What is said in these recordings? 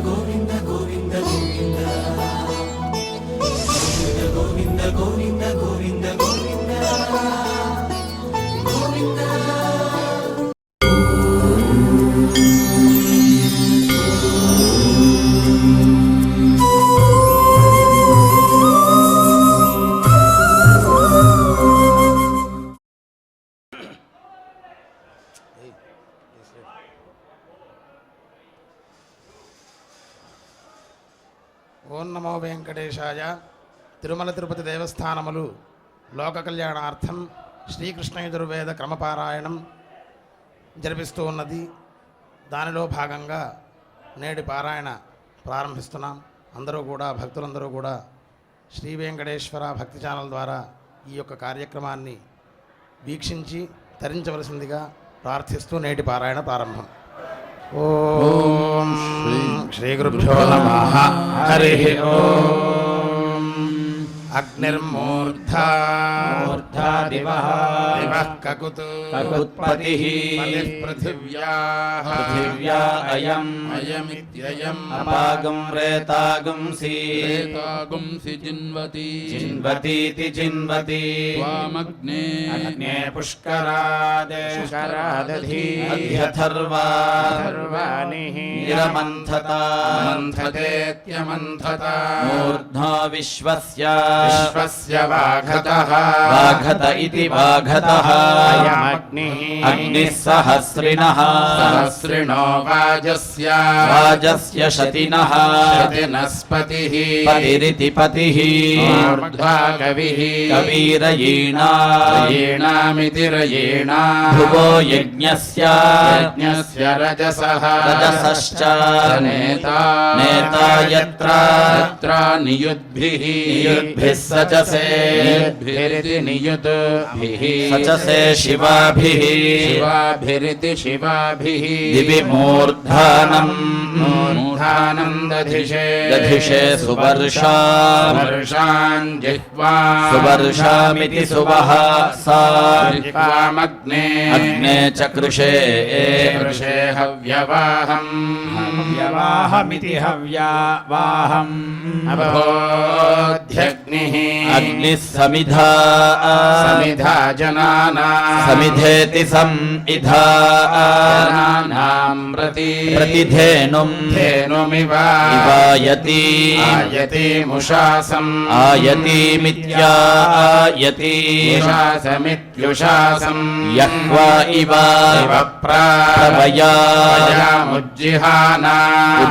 గోవింద గోవింద గోవింద గోవింద గోవింద గోవింద గోవింద గోవింద. ఓం నమో వెంకటేశాయ. తిరుమల తిరుపతి దేవస్థానములు లోక కళ్యాణార్థం శ్రీకృష్ణ యజుర్వేద క్రమపారాయణం జరిపిస్తూ ఉన్నది. దానిలో భాగంగా నేటి పారాయణ ప్రారంభిస్తున్నాం. అందరూ కూడా భక్తులందరూ కూడా శ్రీ వెంకటేశ్వర భక్తి ఛానల్ ద్వారా ఈ యొక్క కార్యక్రమాన్ని వీక్షించి తరించవలసిందిగా ప్రార్థిస్తూ నేటి పారాయణ ప్రారంభం. ఓం శ్రీ గురుభ్యో నమః. హరి ఓం. అగ్నిర్మూర్ధా దివః కకుత్పతిః పృథివ్యాః అయమిత్యయం అపాగం రేతాగుంసి జిన్వతీతి జిన్వతి త్వామగ్నే అగ్నే పుష్కరాదధి అధ్యథర్వాని మంథతేత్యమంథత మూర్ధ్నా విశ్వస్య వాఘతః వాఘత ఇతి వాఘతః అయమగ్నిః అగ్నిః సహస్రిణః సహస్రిణో వాజస్య శతినః శతినస్పతిః పతిరితి పతిః మూర్ధ్వా కవిః కవీరయేణామితి రయేణా భువో యజ్ఞస్య రజసః రజసశ్చ నేతా యత్ర నియుద్భిః సచసే నియుద్భిః సచసే శివాభిరితి శివాభిః దివి మూర్ధానం దధిషే సువర్షాన్ సువర్షామితి సువః సా అగ్నే చకృషే హవ్యవాహమితి హవ్యవాహం అభోధ్యగ్నిః అగ్నిః సమిధా సమిధేతి సమిధా ప్రతిధేనుం ఇవాయతి ముషాసం ఆయతీమిత్యాయతి ముషాసమిత్యుషాసం యహ్వా ఇవ ఉజ్జిహానాః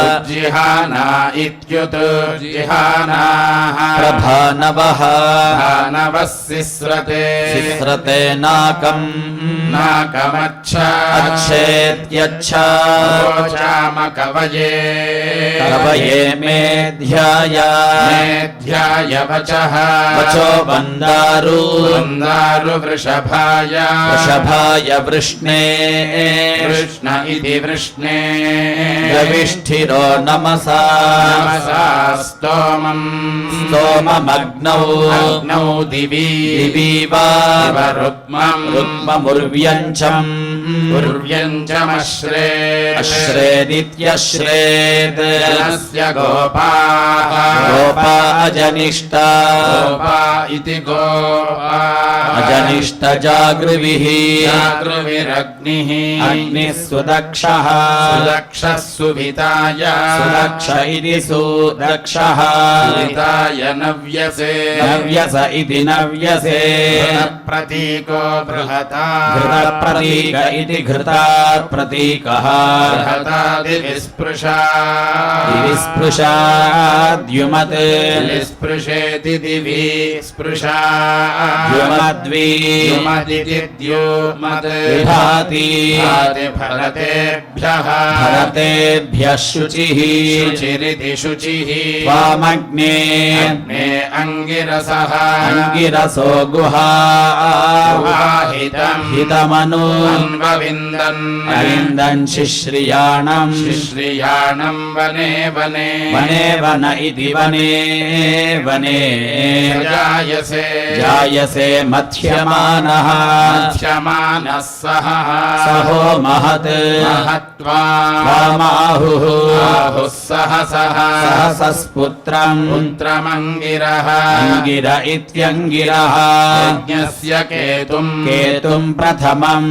ఉజ్జిహానా ఇత్యుజ్జిహానాః ప్రభానవః సిస్రతే నాకం నాకమచ్చేత్యచ్చామ కవయే మేధ్యాయ వచః వచో వందారు వృషభాయ వృష్ణే కృష్ణ ఇది వృష్ణే గవిష్ఠిరో నమసా స్తోమమగ్నౌ దివి దివీవా రుక్మముర్వ్యంచం అశ్రేదిత్యశ్రేద్ గోపా అజనిష్టా అజనిష్ట జాగృవిః అగ్నిః సుదక్షః సుదక్ష ఇది సుదక్షః నవ్యస ఇది నవ్యసే ప్రతీకో బృహతా ఘృత ప్రతీక ఇది ఘృతాత్ ప్రతీకః విస్పృశాద్యుమత్ స్పృశేతి దివి స్పృశా విభాతి భరతేభ్యః భరతేభ్యః శుచిః శుచిరితి శుచిః త్వాం गुहामग्ने अग्ने अंगिरसः अंगिरसो गुहा गुहाहितम् हितमनु अन्वविन्दन् अविन्दन् शिश्रियाणम् श्रियाणम् वने वने वने वन इति वने वने जायसे जायसे मथ्यमानः मध्यमानः सह सहो महत् महत्वा वामाहुः आहुः सहसः सहसस्पुत्रम् पुत्रमङ्गिरः अंगिर इत्यङ्गिरः यज्ञस्य केतुम् केतुम् प्रथमम्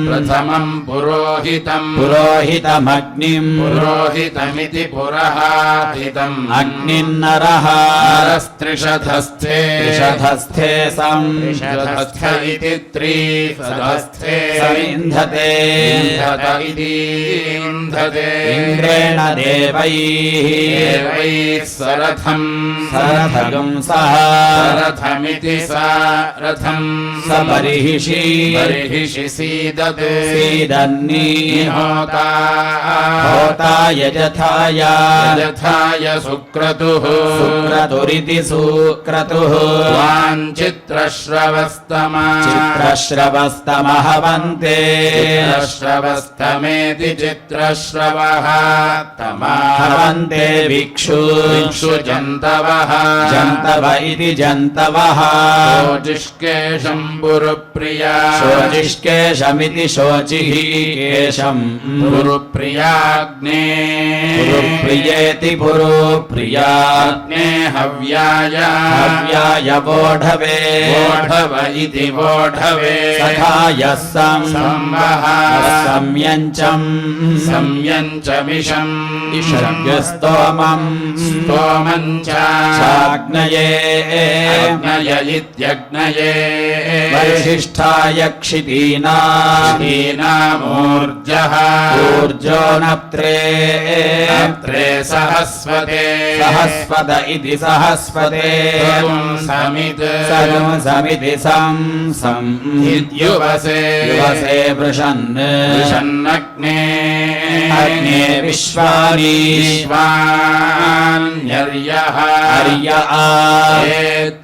पुरोहितम् पुरोहितमग्निम् पुरोहितमिति पुरहाहितम् अग्निन्नरः नरस्त्रिशधस्थे त्रिशधस्थे सम् त्रिशधस्थ इति त्रिशधस्थे समिन्धते इन्धत इति इन्धते इन्द्रेण देवैः देवैः सरथम् सरथगम् सह सरथमिति सारथम् सपरिहिषि बर्हिषि सीदते सीदन्नि होता होता यजथाय यथाय सुक्रतुः सुक्रतुरिति सुक्रतुः वाञ्चित्रश्रवस्तमा चित्रश्रवस्तमहवन्ते चित्रश्रवस्तमेति चित्रश्रवः तमा हवन्ते भिक्षु भिक्षु जन्तवः जन्तव इति जन्तवः शोचिष्के शम्भुरुप्रिया शोचिष्केशमिति शोचिः केशम् पुरुप्रियाग्ने पुरुप्रियेति पुरुप्रिया अग्ने हव्याय हव्याय वोढवे वोढव इति वोढवे सखायः संवः संयञ्चम् संयञ्चमिषम् स्तोमम् स्तोमम् चाग्नये अग्नय इत्यग्नये वरिष्ठाय क्षितीना क्षीणामूर्जः ऊर्जो नप्त्रे नप्त्रे सहस्वते सहस्वत इति सहस्वते समित् समिति सं इद्युवसे युवसे वृषन् वृषन्नग्ने अग्ने विश्वानि विश्वान्यर्यः अर्य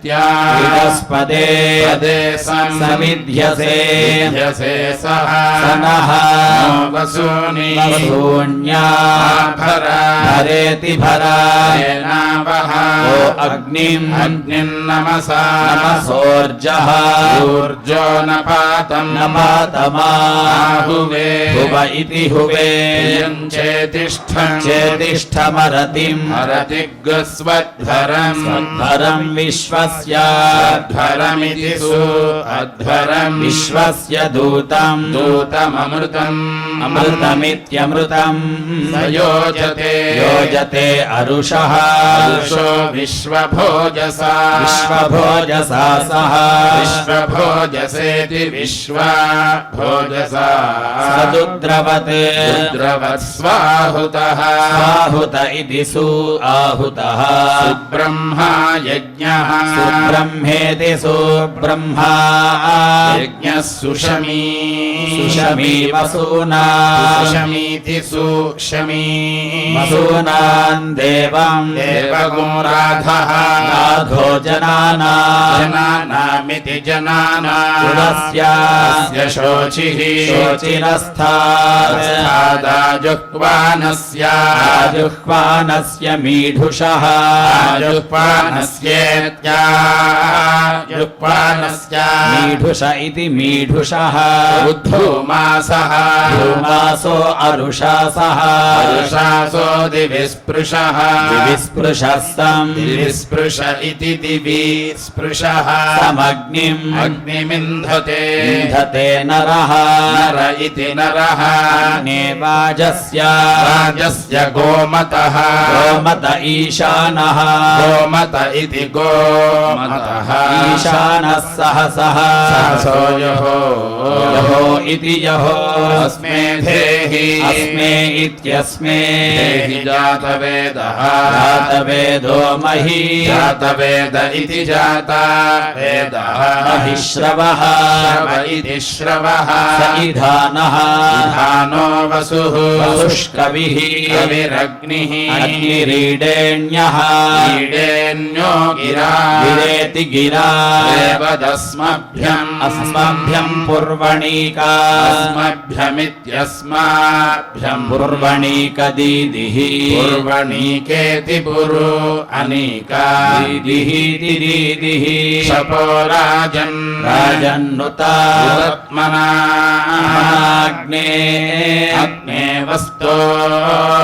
बृहस्पते पदे समिध्यसे सः सनः वसूनि वसून्या भरेति भरा सेनावः ओ अग्निम् अग्निर्नमसा नमसोर्जः ऊर्जो नपातम् नपातमाहुवे हुव इति हुवे चेतिष्ठम् चेतिष्ठमरतिम् हरतिग्स्वध्वरम् स्वध्वरम् विश्वस्य अध्वरमिति अध्वरम् विश्वस्य दूतम् दूतममृतम् अमृतमित्यमृतम् योजते योजते अरुषः अरुषो विश्वभोजसा विश्वभोजसा सह विश्वभोजसेति विश्वभोजसा सदुद्रवत् रुद्रवत्स्वाहुतः आहुत इति सु आहुतः सुब्रह्मा यज्ञः सुब्रह्मेति सुब्रह्मा यज्ञः सुषमी सुषमी वसूना सुषमीति सुषमी वसूनान् देवम् देवगोराधः राधो जनानाम् जनानामिति जनानाम् कुलस्य शोचिः शोचिरस्थादाजुह्वानस्य आजुह्वानस्य मीढुषः जुह्वानस्य मीढुष इति मीढुषः उद्धूमासः धूमासो अरुषासः अरुषासो दिविस्पृशः विस्पृशस्तम् दिविस्पृश इति दिविस्पृशः समग्निम् अग्निमिन्धते इन्धते नरः नर इति नरः अग्ने वाजस्य राजस्य गोमतः गोमत ईशानः गोमत इति गोमतः ईशानः सहसः सहसो यहो इति यहो अस्मे धेहि अस्मे इत्यस्मे देहि जातवेदः जातवेदो मही जातवेद इति जाता वेदः महिश्रवः श्रव इति श्रवः स इधानः धानो वसुः वसुष्कविः कविरग्निः अग्निरीडेण्यः ईडेन्यो गिरा गिरेति गिरा देवदस्मभ्यम् अस्मभ्यं पूर्वणीका अस्मभ्यमित्यस्माभ्यम् पूर्वणीकदीदिः पूर्वणीकेति पुरु अनीका दीदिः दीदिः शपो राजन् राजन्नुता युवत्मनाग्ने अग्ने वस्तोरुता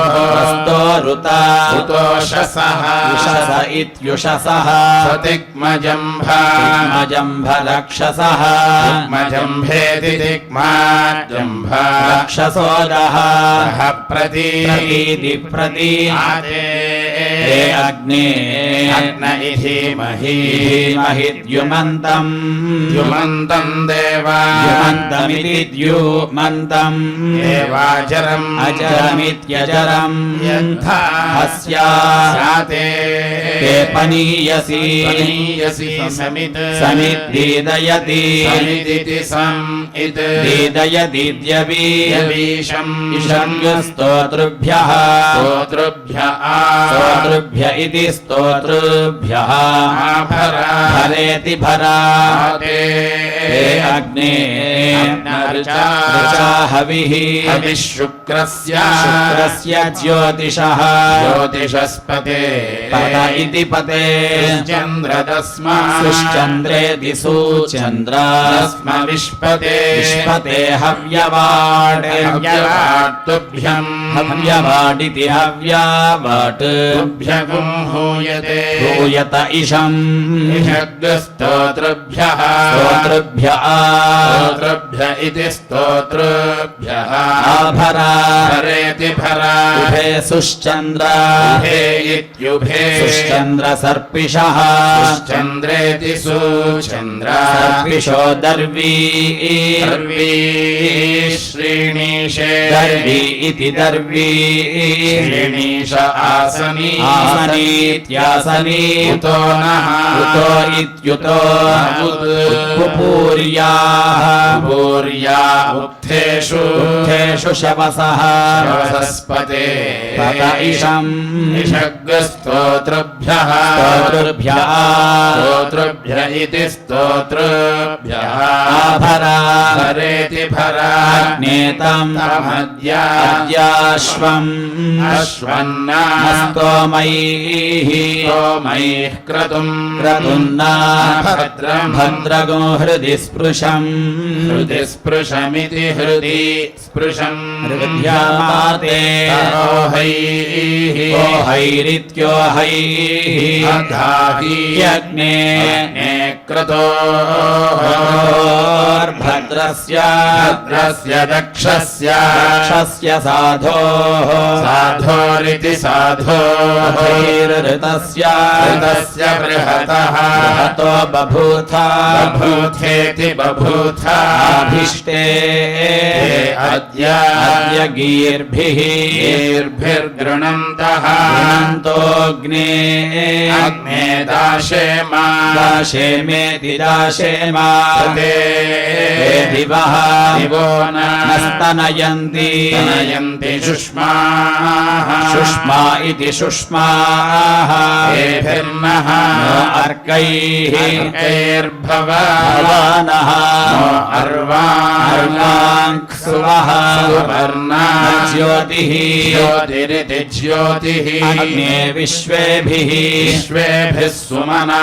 उतोषसः युषस इत्युषसः सतिग्मजम्भा दिग्मजम्भेति दिग्माजम्भ रक्षसोदः प्रतीति प्रति आदे अग्ने अग्न इति मही महिद्युमन्तम् युमन्तम् देवा युमन्तमिति द्युमन्तम् देवाचरम् अचरमित्यचरम् यथा अस्या साते ते पनीयसि पनीयसि समित् समिद्दीदयति समिदिति समित् दीदयतीद्यवि यवीशम् स्तोतृभ्यः स्तोतृभ्य इति स्तोतृभ्यः भरेति भरा ते अग्ने ऋचा हविः शुक्रस्य ज्योतिषः ज्योतिषस्पते पद इति पते चन्द्रदस्मा सुश्चन्द्रेति सुचन्द्र विष्पते विष्पते हव्यवाट् तुभ्यम् हव्यवाटिति हव्यावाट् तुभ्यगुं हूयते हूयत इषम् स्तोतृभ्यः स्तोतृभ्य इति स्तोतृभ्यः आभरा भरेति भरा उभे सुश्चन्द्र उभे इत्युभे सुश्चन्द्र सर्पिषः चन्द्रेति सुचन्द्र सर्पिषो दर्वी श्रीणीशे दर्वी इति दर्वी श्रीणीश आसनी आसनीत्यासनी उतो नः उतो इत्युतो पूर्या उक्थेषु शवसः शवसस्पते पद इषम् स्तोतृभ्यः स्तोतृभ्य इति स्तोतृभ्यः आभरा भरेति भरा नेतम् अद्याश्वम् अश्वन्ना स्तोमैः क्रतुन्ना भद्रगो हृदि स्पृशम् हृदि स्पृशमिति हृदि स्पृशम् हृद्यामाते हैरित्योहैः अघाहीयग्ने क्रतोर्भद्रस्य दक्षस्य साधोरिति साधोर्ऋतस्य बृहतः हतो बभूथेति अभीष्टे अद्य गीर्भिर्गृणन्तः गृणन्तोऽग्ने अग्ने दाशेमेति दाशेमा दिवः दिवो नस्तनयन्ति सुष्मा इति सुष्माः एभिर्नः अर्कैर्भवानः अर्वाङ्क्सुवः ज्योतिः ज्योतिरिति ज्योतिः अग्ने विश्वेभिः सुमना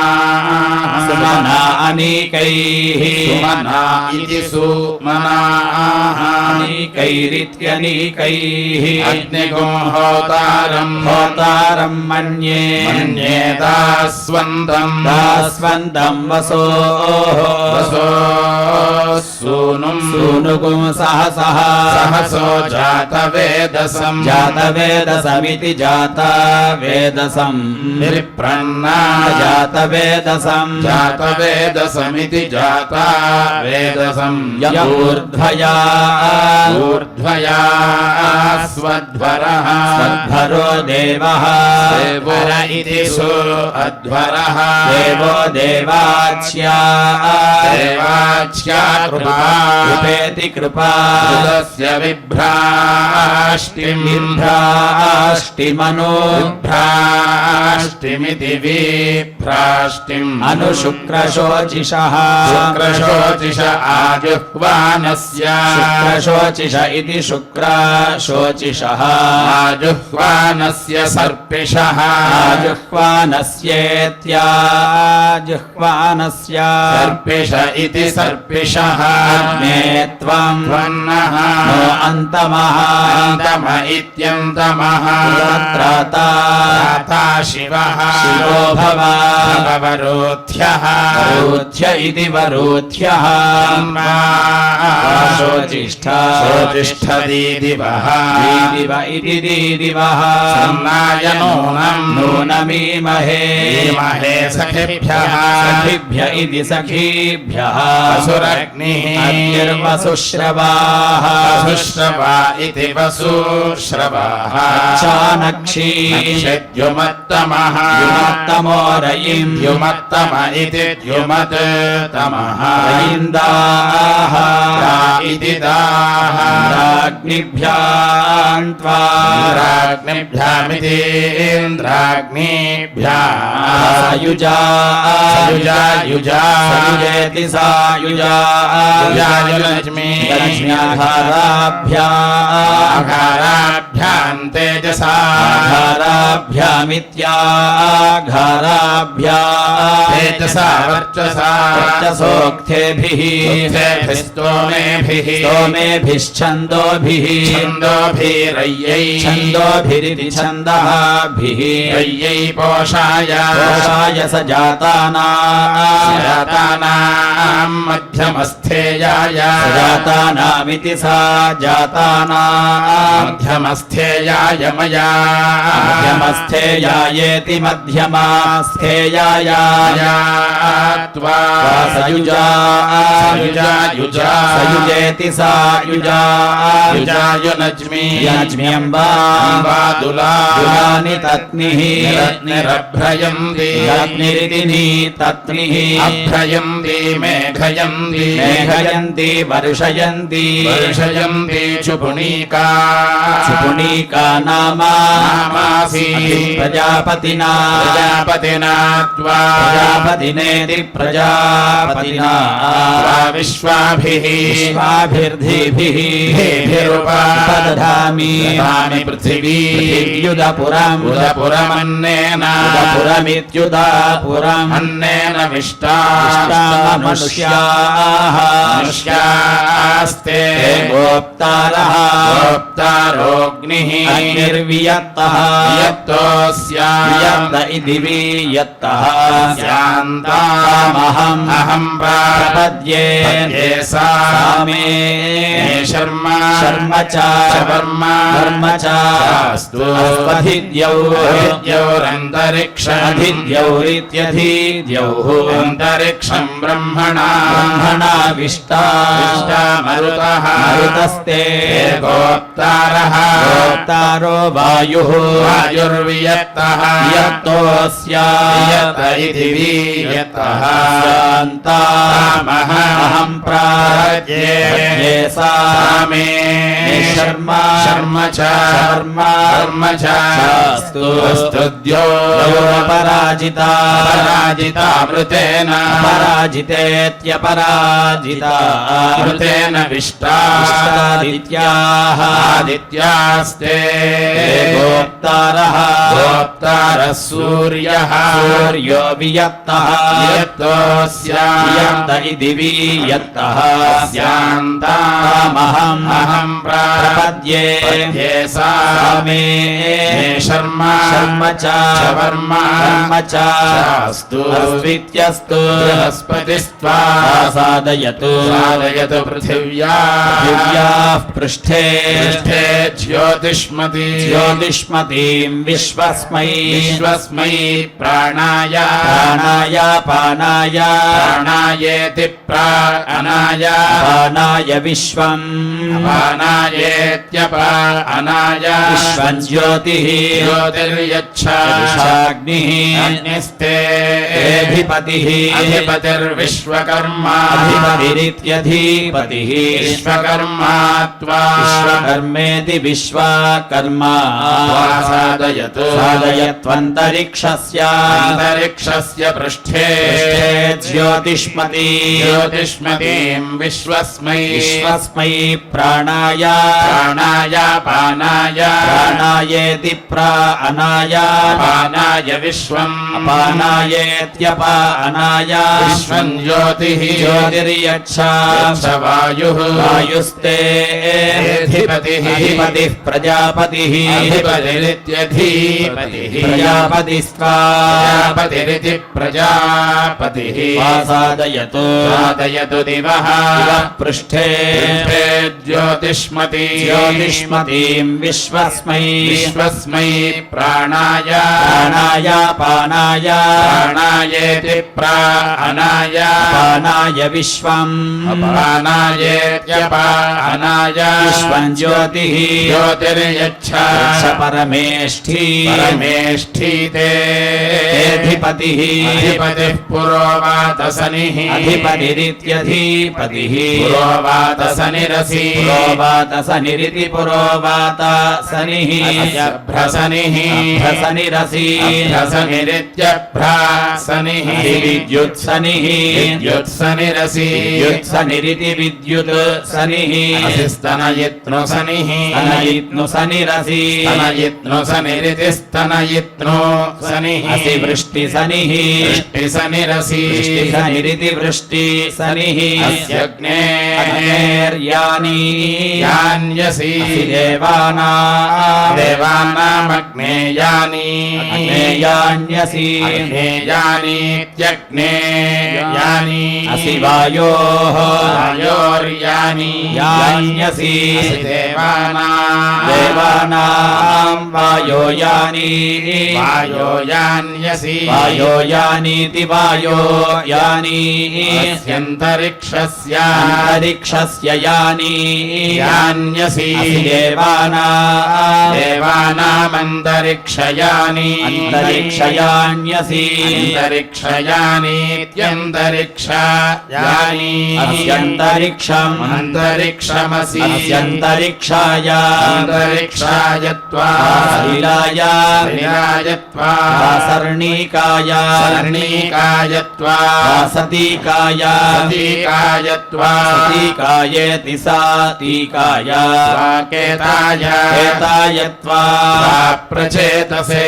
अनीकैः सुमना इति सुमनाः अनीकैरित्यनीकैः अग्निगुं होतारम् मन्ये दास्वन्तम् वसोः सूनुगुं सहसो जातवेदसमिति जातवेदसम् निप्रन्ना जातवेदसमिति जातवेदसम् ऊर्ध्वया ऊर्ध्वया स्वध्वरः स्वध्वरो देवः देवर इति सु अध्वरः देवो देवाच्या देवाच्या कृपा कृपेति कृपा कृतस्य विभ्राष्टिमनो विभ्राष्टिमिति विभ्राष्टिम् अनुशुक्रशोचिषः शुक्रशोचिष आजुह्वानस्य शुक्रशोचिष इति शुक्रशोचिषः आजुह्वानस्य सर्पिषः आजुह्वानस्येत्याजुह्वानस्य सर्पिष इति सर्पिषः अग्ने त्वं त्वन्नः नो अन्तमः अन्तम इत्यन्तमः त्राता त्राता शिवः शिवो भव भवरोध्यः वरोध्य इति वरोध्यः शोचिष्ठा शोचिष्ठदीदिवः दीदिव इति दीदिवः सन्नाय नूनम् नूनमीमहे ीमहे सखिभ्यः सखिभ्य इति सखीभ्यः वसुरग्निः अग्निर्वसुश्रवाः वसुश्रवा इति वसुश्रवाः चानक्षी द्युमत्तमः युमत्तमो रयिम् द्युमत्तम इति द्युमत्तमः रयिन्दाः इति दाः राज्ञिभ्याम् त्वा राज्ञिभ्यामिति इन्द्राग्निभ्याम् सायुजा युजा सयुजेति सायुजा युजायुलक्ष्मी लक्ष्म्याघाराभ्याम् तेजसा घाराभ्यामित्याघाराभ्याम् तेजसा वर्चसा वर्चसोक्थेभिः स्तोमेभिः स्तोमेभिश्छन्दोभिः छन्दोभिरय्यै छन्दोभिरिति छन्दःभिः रय्यै पोषाय पोषाय स जातानाम् मध्यमस्थेयाय जातानामिति सा जातानाम् मध्यमस्थेयाय मया मध्यमस्थेयायेति मध्यमास्थेयाय त्वा सयुजा युजा सयुजेति सा युजा युजायुनज्मी यज्म्यम्बा दुलानि तत्निः निरभ्रयन्ति अग्निरिति तत्निः अभ्रयन्ति मेघयन्ति मेघयन्ति वर्षयन्ति वर्षयन्ति चुपुणीका चुपुणीका नामासि प्रजापतिना प्रजापतिना त्वा प्रजापतिनेति प्रजापतिना विश्वाभिः विश्वाभिर्धिभिः उपदधामि पृथिवी पृथिव्युदपुरम् उदपुरमन्नेन उदपुरमित्युदापुरम् अन्नेन विष्टा मनुष्याः मनुष्यास्ते गोप्तारः गोप्तारोऽग्निः अग्निर्वियत्तः यत्तोऽस्याम् इति वियत्तः स्यान्तामहम् अहम् प्रपद्ये सा मे शर्मा शर्म च वर्मा कर्म च अस्तु अधिद्यौरन्तरिक्ष अधिद्यौरित्यधिद्यौः अन्तरिक्षम् ब्रह्मणा विष्टा मरुतः मरुतस्ते गोप्तारः गोप्तारो वायुः वायुर्वियत्तः यत्तोऽस्यात् इति वियत्तः शान्तामहम् प्राज्ञे सा मे शर्म च पराजिता मृतेन पराजितेत्यपराजिता मृतेन विष्टा आदित्याः आदित्यास्ते गोप्तारः गोप्तारः सूर्यः सूर्यो वियत्तः यत्तोऽस्यात् इति वियत्तः स्यान्तामहम् प्रपद्ये सा मे शर्मा च वर्मा कर्म च अस्तु अस्वित्यस्तु बृहस्पतिस्त्वा साधयतु साधयतु पृथिव्याः पृष्ठे ज्योतिष्मती ज्योतिष्मतीं विश्वस्मै प्राणाय पानाय प्राणायेति प्राणाय पानाय विश्वम् अपानायेत्यपानाय विश्वं ज्योतिः ज्योतिर्यच्छाग्निः अग्निस्ते अधिपतिः अधिपतिर्विश्वकर्मा अधिपतिरित्यधिपतिः विश्वकर्मा त्वा विश्वकर्मेति विश्वकर्मा साधयतु साधयत्वन्तरिक्षस्य पृष्ठे ज्योतिष्मतीं विश्वस्मै प्राणाय प्राणायेति प्राणाय पानाय विश्वम् अपानायेत्यपानाय विश्वं ज्योतिः ज्योतिर्यच्छावायुः वायुस्ते अधिपतिः प्रजापतिः अधिपतिरित्यधिपतिः प्रजापतिरिति प्रजापतिः साधयतु दिवः पृष्ठे ज्योतिष्मतीं विश्वस्मै प्राणाय पानाय प्राणायेति प्राणाय पानाय विश्वम् अपानायेत्यपानाय विश्वं ज्योतिः ज्योतिर्यच्छा परमेष्ठीते अधिपतिः पुरोवातसनिः अधिपतिरित्यधिपतिः पुरोवातसनिरसि पुरोवातसनिः भ्रसनिः भ्रसनिरित्यभ्रासनिः विद्युत्सनिः विद्युत्सनिरसि विद्युत् सनिः स्तनयित्नुसनिः स्तनयित्नुसनिरिति स्तनयित्नुसनिः असि वृष्टिसनिः वृष्टिसनिरसि वृष्टिसनिः यान्यसि देवानामग्नेयानि अग्नेयान्यसीत्यग्नेयानि असि वायोर्यानि यान्यसि देवानां वायोयान्यसि वायोयानीति वायोयानि अस्यन्तरिक्षस्य यानि यान्यसि देवानामन्तरिक्षयानि अन्तरिक्षयान्यसि अन्तरिक्षयानीत्यन्तरिक्षयानि अस्यन्तरिक्षम् अन्तरिक्षमसि अस्यन्तरिक्षाय अन्तरिक्षाय त्वा लीलाय सर्णिकाय त्वा सतीकाय त्वा सतीकायेति सातीकाय केताय त्वा प्रचेतसे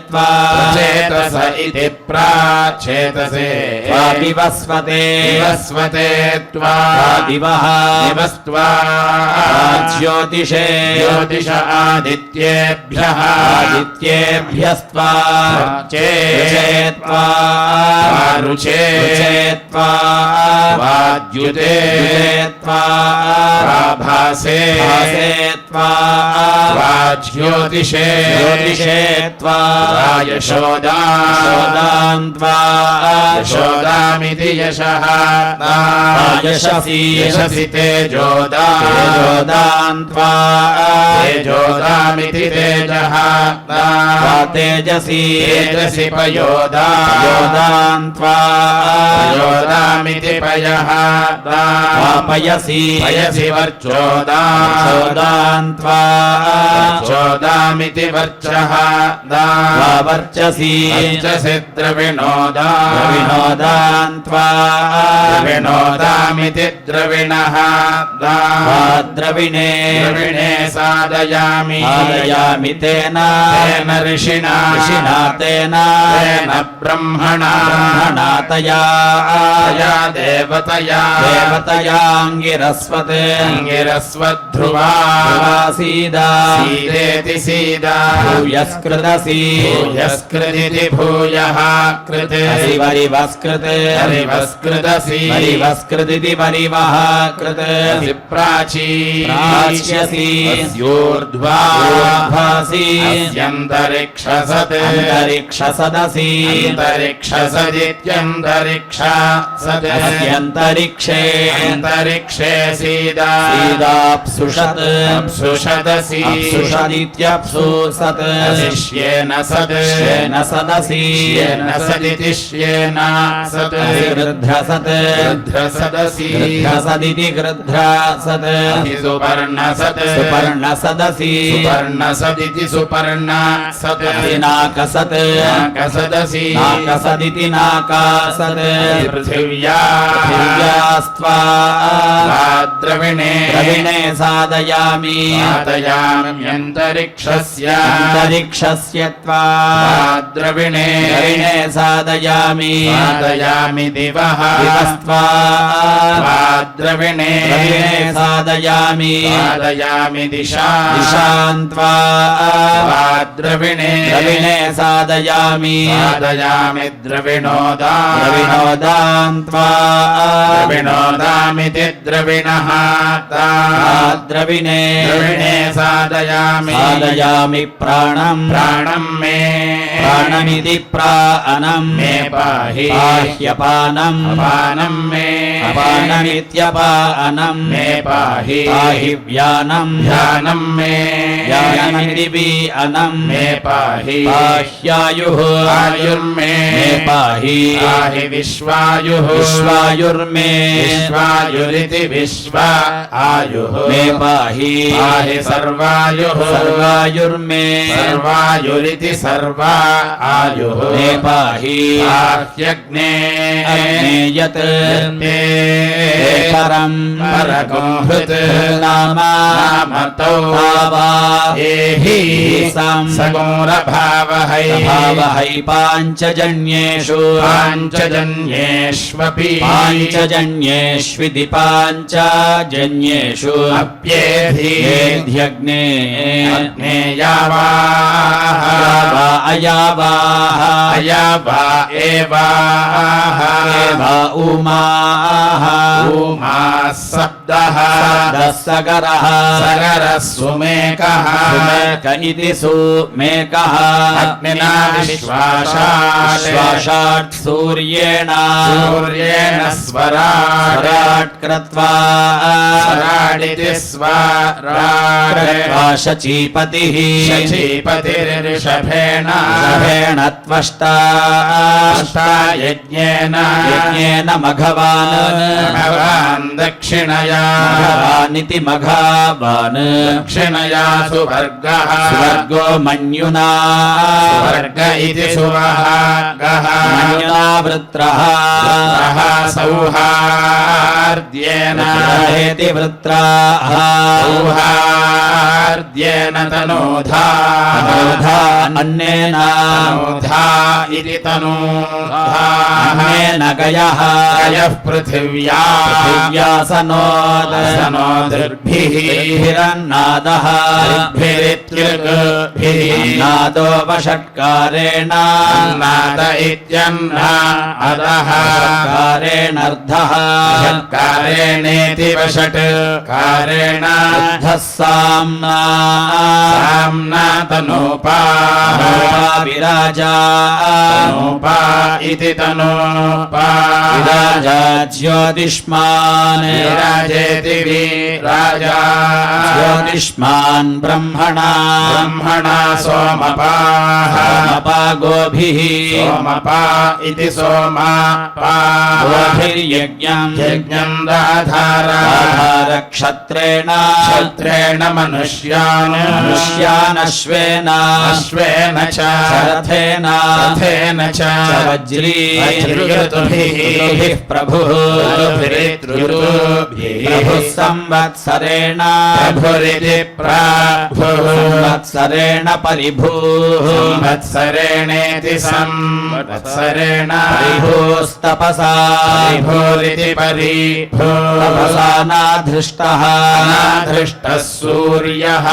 त्वा प्रचेतस इति प्राचेतसे विवस्वते त्वा दिवः ज्योतिषे ज्योतिष आदित्येभ्यः आदित्येभ्यस्त्वा चेत्वा रुचे वाद्युते भासे ज्योतिषे यशोदामिति यशः यशसि तेजोदामिति तेजः तेजसि पयोदामिति पयः पयसि वर्चोदामिति वर्चः वर्चसि द्रविणोदामिति द्रविणः द्रविणे साधयामि तेन ऋषिणा तेन ब्रह्मणा तया देवतयाङ्गिरस्वध्रुवा सीदेति सीदा भूयस्कृदिति भूयः कृते वरिवस्कृते हरिवस्कृदसि वरिवस्कृदिति वरिवः कृते प्राची प्राच्यसि अस्योर्ध्वा ऊर्ध्वासि अस्यन्तरिक्षसत् अन्तरिक्षसदसि अन्तरिक्षसदित्यन्तरिक्षसत् अस्यन्तरिक्षे अन्तरिक्षे सीदा सीदाप्सुषत् अप्सुषदसि अप्सुषदित्यप्सुषत् अशिष्येन सद् श्येन सदसि श्येन सदिति श्येन सत् गृध्रसत् गृध्रसदसि गृध्रसदिति गृध्रसत् सुपर्णसत् सुपर्णसदसि सुपर्णसदिति सुपर्णसत् नाकसत् नाकसदसि नाकसदिति नाकासत् पृथिव्या पृथिव्यास्त्वा द्रविणे द्रविणे साधयामि साधयाम्यन्तरिक्षस्य अन्तरिक्षस्य त्वा द्रविणे द्रविणे साधयामि साधयामि दिवः दिवस्त्वा द्रविणे द्रविणे साधयामि साधयामि दिशा दिशान्त्वा द्रविणे द्रविणे साधयामि साधयामि द्रविणोदा द्रविणोदान्त्वा द्रविणोदामिति द्रविणः द्रविणे द्रविणे साधयामि साधयामि प्राणम् प्राणं मे प्राणमिति प्राणम् मे पाहि बाह्यपानम् अपानं मे अपानमित्यपानम् मे पाहि पाहि व्यानम् ध्यानं मे व्यानमिति व्यानम् मे पाहि बाह्यायुः आयुर्मे मे पाहि पाहि विश्वायुः विश्वायुर्मे विश्वायुरिति विश्व आयुः मे पाहि पाहि सर्वायुः सर्वायुर्मे सर्वायुरिति सर्व आयुः मे पाहि पाह्यग्ने अग्ने यत् यत्ते परम् परगोहृत् नाम नामतौ तावा एहि सगोरभावहै भावहै पाञ्चजन्येषु पाञ्चजन्येष्वपि पाञ्चजन्येष्विति पाञ्चजन्येषु अप्येधि वेद्यग्ने अग्ने यावाः अयावाः अयावा एवाः एवा उमाः उमा शब्दः सगरः सगरः सुमेकः सुमेक इति सुमेकः अग्निना विश्वासात् श्वासात् सूर्येण सूर्येण स्वराट् स्वराट् कृत्वा स्वराडिति स्वराट् कृत्वा शचीपतिः शचीपतिर्षभेण ऋषभेण त्वष्टा यज्ञेन यज्ञेन मघवान् भगवान् दक्षिणया मघवानिति मघवान् दक्षिणया सुवर्गः स्वर्गो मन्युना वर्ग इति सुवर्गः मन्युना वृत्रः सौहार्द्येन वृत्रहेति वृत्राः सौहार्द्येन तनोधा तनोधा अन्नेन तनोधा इति तनोधा अन्नेन गयः गयः पृथिव्या सनोदर्भिः भिरन्नादः नादो वषट्कारेण नाद इत्यन्ना अधः कारेणर्धः षट्कारेणेति वषट् कारेण अर्धः साम्ना साम्ना तनोपा विराजा तनोपा इति तनोपा विराजा ज्योतिष्मान् विराजेति विराजा ज्योतिष्मान् ब्रह्मणा ब्रह्मणा सोमपाः सोमपा गोभिः सोमपा इति सोमपा गोभिर्यज्ञम् यज्ञम् दाधार क्षत्रेण क्षत्रेण मनुष्यान् मनुष्यानश्वेन अश्वेन च रथेन रथेन च वज्रीभिः प्रभुः ऋतुभिः प्रभुः संवत्सरेण संवत्सरेणेति प्राभुः संवत्सरेण परिभूः संवत्सरेणेति संवत्सरेण परिभूस्तपसा परिभूरिति परिभूः तपसा नाधृष्टः अनाधृष्टः सूर्यः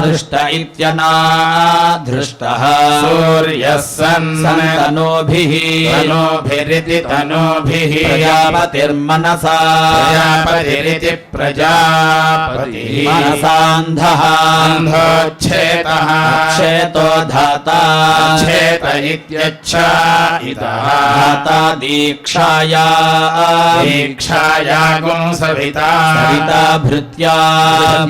धृष्ट इत्यनाधृष्टः सूर्यः सन् तनोभिः तनोभिरिति तनोभिः प्रजापतिर्मनसा प्रजापतिरिति प्रजापतिः मनसान्धः अन्धोच्छेदः क्षेतो धाता क्षेत इत्यच्छा इतः धाता दीक्षाया दीक्षाया गुंसविता सविता भृत्या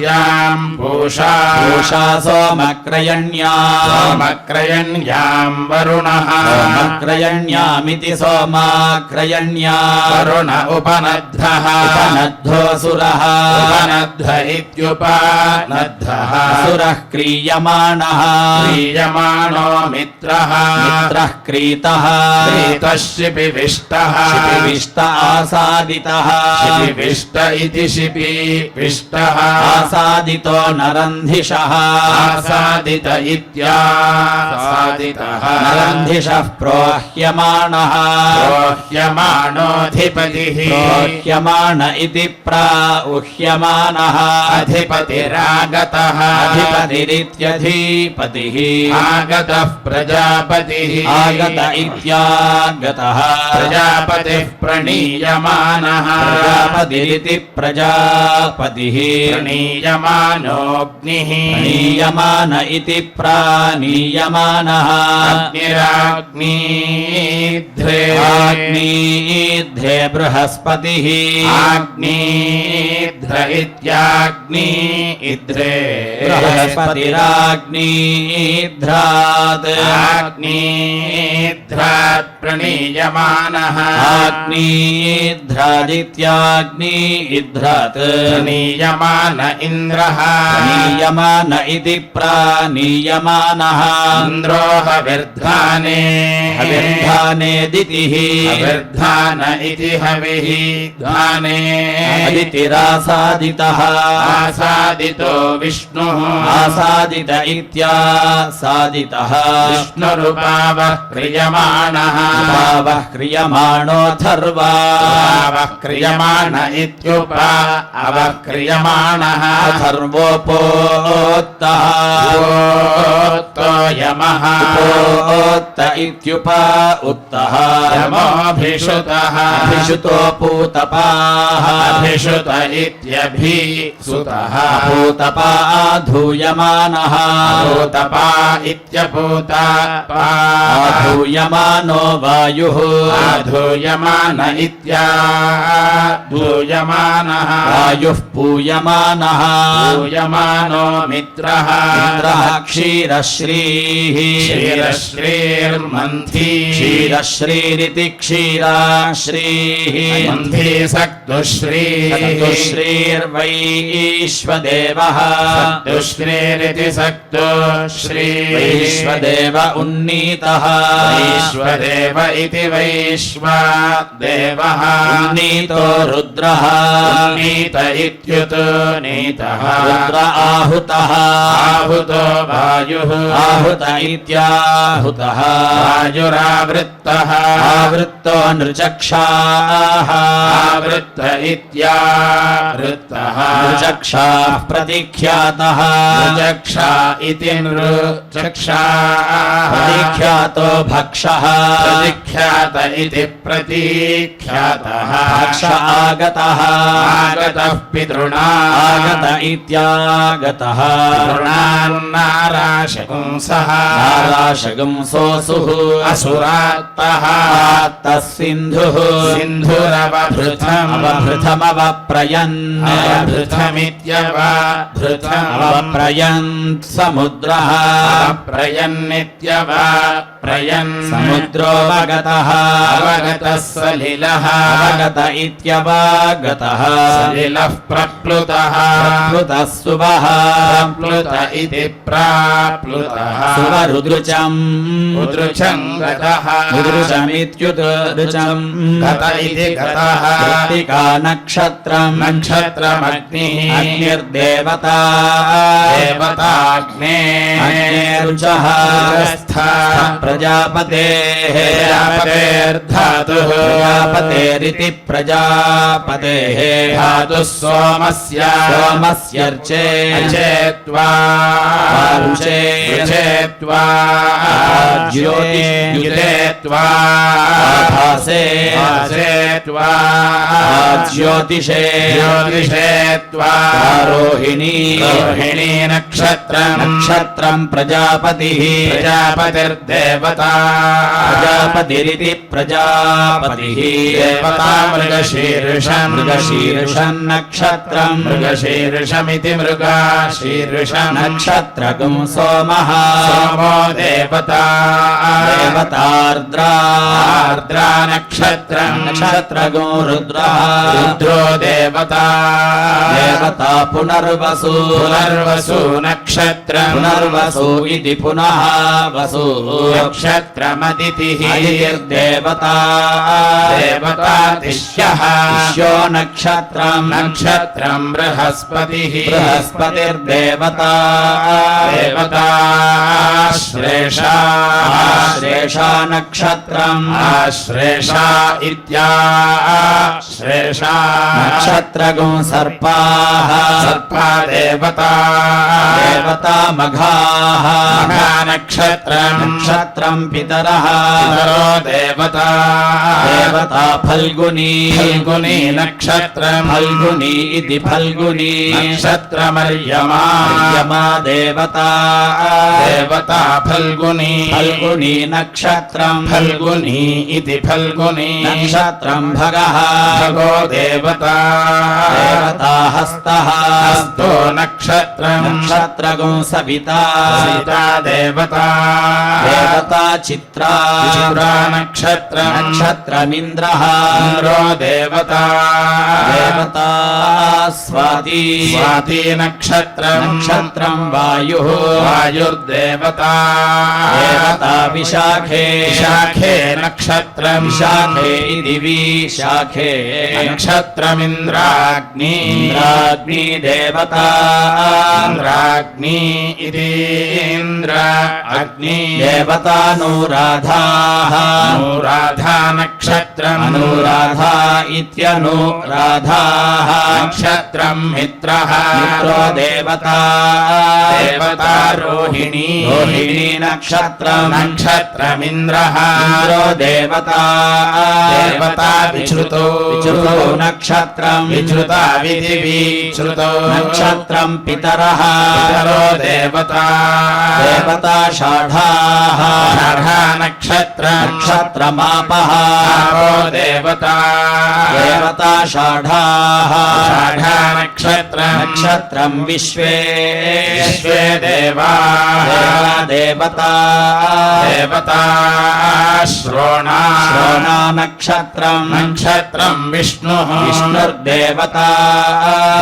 यां पूषा पूषा सोमक्रयण्या सोमक्रयण्यां वरुणः सोमक्रयण्यामिति सोमाक्रयण्या वरुण उपनद्धः उपनद्धोऽसुरः उपनद्ध इत्युपनद्धः असुरः क्रीयमाणः क्रीयमाणो मित्रः मित्रः क्रीतः क्रीतः शिपिविष्टः शिपिविष्ट आसादितः शिपिविष्ट इति शिपिविष्टः आसादितो नरन्धिषः आसादित इत्यासादितः नरन्धिषः प्रोह्यमाणः प्रोह्यमाणोऽधिपतिः प्रोह्यमाण इति प्राह्यमानः अधिपतिरागतः अधिपतिरित्यधिपतिः आगतः प्रजापतिः आगत इत्यागतः प्रजापतिः प्रणीयमानः प्रजापतिरिति प्रजापतिः प्रणीयमानोऽग्निः प्रणीयमान इति प्राणीयमानः अग्निराग्निध्रे आग्नीध्रे बृहस्पतिः आग्निध्र इत्याग्नि इध्रे बृहस्पतिराग्नीध्रात् आग्निध्रात् प्रणीयमानः आग्नीध्रादित्याग्नीध्रात् प्रणीयमान इन्द्रः प्रणीयमान इति प्राणीयमानः इन्द्रो हविर्धाने हविर्धाने दितिः हविर्धान इति हविः धाने अदितिरासादितः आसादितो विष्णुः आसादित इत्यासादितः विष्णुरुपावः क्रियमाणः भावः क्रियमाणोऽथर्वा भावः क्रियमाण इत्युपा अवक्रियमाणः अथर्वोपोत्तः ओत्तो यमः उपोत्त इत्युप उत्तः यमोऽभिषुतः अभिषुतो पूतपाः अभिषुत इत्यभिसुतः पूतपा आधूयमानः भूतपा इत्यपूतपा आधूयमानो वायुः आधूयमान इत्याधूयमानः वायुः पूयमानः पूयमानो मित्रः इन्द्रः क्षीरश्रीः क्षीरश्रीर्मन्थी क्षीरश्रीरिति क्षीराश्रीः मन्थी सक्तुश्रीः सक्तुश्रीर्वैश्वदेवः सक्तुश्रीरिति सक्तुश्रीः वैश्वदेव उन्नीतः वैश्वदेव इति वैश्वदेवः उन्नीतो रुद्रः नीत इत्युत नीतः रुद्र आहूतः आहुतो वायुः आहूत इत्याहुतः वायुरावृत्तः आवृत्तो नृचक्षाः आवृत्त इत्यावृत्तः नृचक्षाः प्रतीख्यातः चक्षा इति नृचक्षाः प्रतीख्यातो भक्षः प्रतीख्यात इति प्रतीख्यातः भक्ष आगतः आगतः पितॄणा आगत इत्यागतः पितॄणान्नाराशकुंसः नाराशगंसोऽसुः असुरात्तः आत्तः सिन्धुः सिन्धुरवभृथम् अवभृथमवप्रयन् अवभृथमित्यवभृथम् अवप्रयन् समुद्रः प्रयन्नित्यवप्रयन् समुद्रोऽवगतः अवगतः सलिलः अवगत इत्यवगतः सलिलः प्रप्लुतः प्रप्लुतः सुवः प्रप्लुत इति प्राप्लुतः सुवरुदृचम् उदृचं गतः उदृचमित्युदृचम् गत इति गतः कृत्तिका नक्षत्रम् नक्षत्रमग्निः अग्निर्देवता देवताग्ने अग्नेरुचः प्रजापतेः प्रजापतेर्धातुः प्रजापतेरिति प्रजापतेः धातुः सोमस्य सोमस्यर्चे चेत्वा रुचेत्वा ज्योतिष्युतेत्वा भासे चेत्वा ज्योतिषे ज्योतिषेत्वा रोहिणी रोहिणी नक्षत्रम् प्रजापतिः प्रजापतिर्देवता प्रजापतिरिति प्रजापतिः देवता मृगशीर्षम् मृगशीर्षम् नक्षत्रम् मृगशीर्षमिति मृगशीर्षम् नक्षत्रगुं सोमः सोमो देवता देवतार्द्रा आर्द्रा नक्षत्रम् नक्षत्रगुं रुद्रः रुद्रो देवता देवता पुनर्वसु पुनर्वसु नक्षत्रम् पुनर्वसु इति पुनः वसु नक्षत्रमदितिः अदितिर्देवता देवतातिष्यः शिष्यो नक्षत्रम् नक्षत्रम् बृहस्पतिः बृहस्पतिर्देवता देवता श्रेषा श्रेषा नक्षत्रम् श्रेषा इत्याश्रेषा नक्षत्रगुं सर्पाः सर्पा देवता देवता मघाः मघा नक्षत्रम् नक्षत्रम् पितरः पितरो देवता देवता फल्गुनी फल्गुनी नक्षत्रम् फल्गुनी इति फल्गुनी नक्षत्रमर्यमा यमा देवता देवता फल्गुनी फल्गुनी नक्षत्रम् फल्गुनी इति फल्गुनी नक्षत्रम् भगः भगो देवता देवता हस्तः हस्तो नक्षत्रम् नक्षत्रगुं सविता सीता देवता देवता चित्रा चित्रा नक्षत्रम् नक्षत्रमिन्द्रः इन्द्रो देवता देवता स्वाती स्वाती नक्षत्रम् नक्षत्रम् वायुः वायुर्देवता देवता विशाखे शाखे नक्षत्रम् विशाखे इति विशाखे नक्षत्रमिन्द्राग्नि इन्द्राग्नि देवता इन्द्राग्नि इति इन्द्र अग्नि देवतानुराधाः अनुराधा नक्षत्रम् अनुराधा इत्यनुराधाः नक्षत्रम् मित्रः मित्रो देवता देवता रोहिणी रोहिणी नक्षत्रम् नक्षत्रमिन्द्रः इन्द्रो देवता देवता विश्रुतो विश्रुतो नक्षत्रम् विश्रुता विधि विश्रुतो नक्षत्रम् पितरः पितरो देवता देवता षाढाः षाढा नक्षत्रम् नक्षत्रमापः आपो देवता देवता षाढाः षाढा नक्षत्रम् नक्षत्रम् विश्वे विश्वे देवा देवता देवता श्रोणा श्रोणा नक्षत्रम् नक्षत्रम् विष्णुः विष्णुर्देवता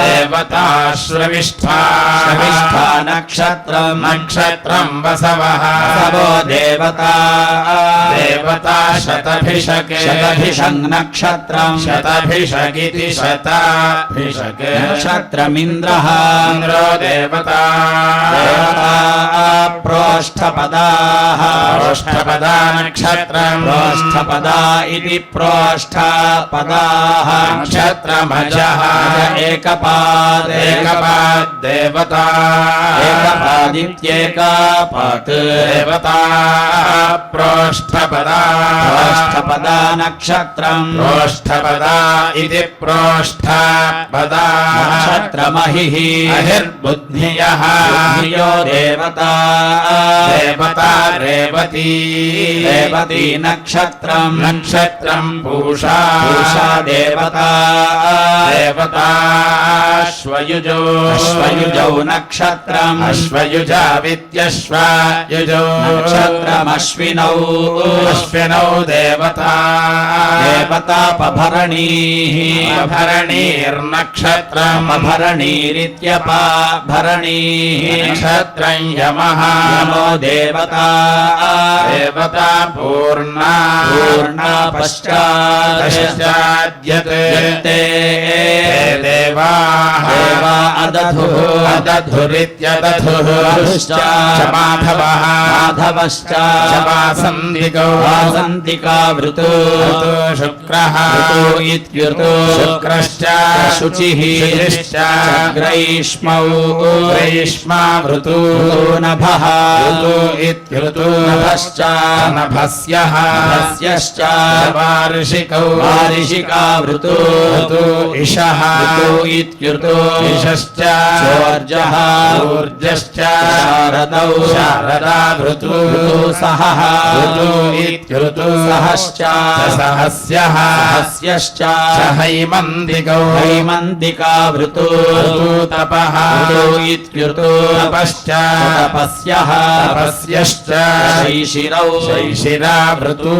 देवता श्रविष्ठा श्रविष्ठा नक्षत्रम् नक्षत्रम् वसवः वसवो देवता देवता शतभिषके शतभिषङ् नक्षत्रम् शतभिषगिति शताभिषके नक्षत्रमिन्द्रः इन्द्रो देवता देवता प्रोष्ठपदाः प्रोष्ठपदा नक्षत्रम् प्रोष्ठपदा इति प्रोष्ठपदाः नक्षत्रमजः एकपाद एकपाद् देवता एकपादित्येकपात् देवता प्रोष्ठपदा प्रोष्ठपदा नक्षत्रम् प्रोष्ठपदा इति प्रोष्ठपदा नक्षत्रमहिः अहिर्बुद्धियः बुद्धियो देवता देवता रेवती रेवती नक्षत्रम् नक्षत्रम् पूषा पूषा देवता देवताश्वयुजो अश्वयुजौ नक्षत्रम् अश्वयुजा विद्यश्वयुजो नक्षत्रमश्विनौ अश्विनौ देवता देवतापभरणीः भरणीर्नक्षत्रम् भरणीरित्यपाभरणीः नक्षत्रम् यमः नमो देवता देवता पूर्णा पूर्णा पश्चाद्यते यत्ते देवाः देवा अदधुः अदधुरित्यदधुः वधुश्च माधवः माधवश्च वासन्तिको वासन्तिका वृतो शुक्रः ऋतो इत्युतो शुक्रश्च शुचिः शुचिश्च ग्रैष्मौ ग्रीष्मा ऋतु नभः ऋतु इत्यऋतु नभश्च नभस्यः नभस्यश्च वार्षिकौ वार्षिका वृतो ऋतु इषः ऋतो इत्युतो इषश्च चोर्जः ऊर्जश्च शारदौ शारदा ऋतु सहः ऋतु इत्यऋतु सहश्च सहस्यः सहस्यश्च हैमन्तिकौ हैमन्तिका वृतो ऋतु तपः ऋतो इत्युतो तपश्च तपस्यः तपस्यश्च शैशिरौ शैशिरा ऋतु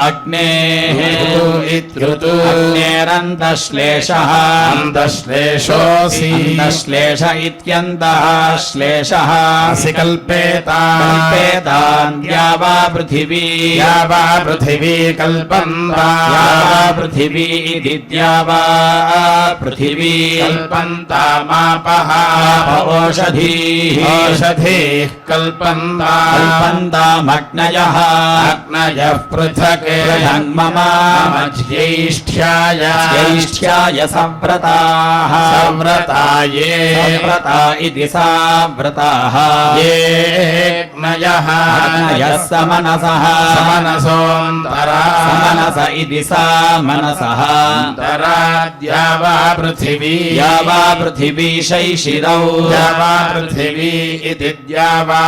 अग्नेः ऋतु इत्यऋतु अग्नेरन्तश्लेषः अन्तश्लेषोऽसि अन्तश्लेष इत्यन्तः श्लेषः असि कल्पेता कल्पेतान्त्या वा पृथिवी या वा पृथिवी कल्पन्ता या वा पृथिवी इति द्या वा पृथिवी कल्पन्तामापः ओषधीः ओषधीः कल्पन्ता कल्पन्तामग्नयः अग्नयः पृथक् मम ज्येष्ठ्याय ज्येष्ठ्याय संव्रताः संव्रता ये संव्रता इति साव्रताः ये अग्नयः अग्नयः समनसः समनसोऽन्तरा समनस इति सा मनसः अन्तराद्या वा पृथिवी या वा पृथिवी शैशिरौ या वा पृथिवी इति द्या वा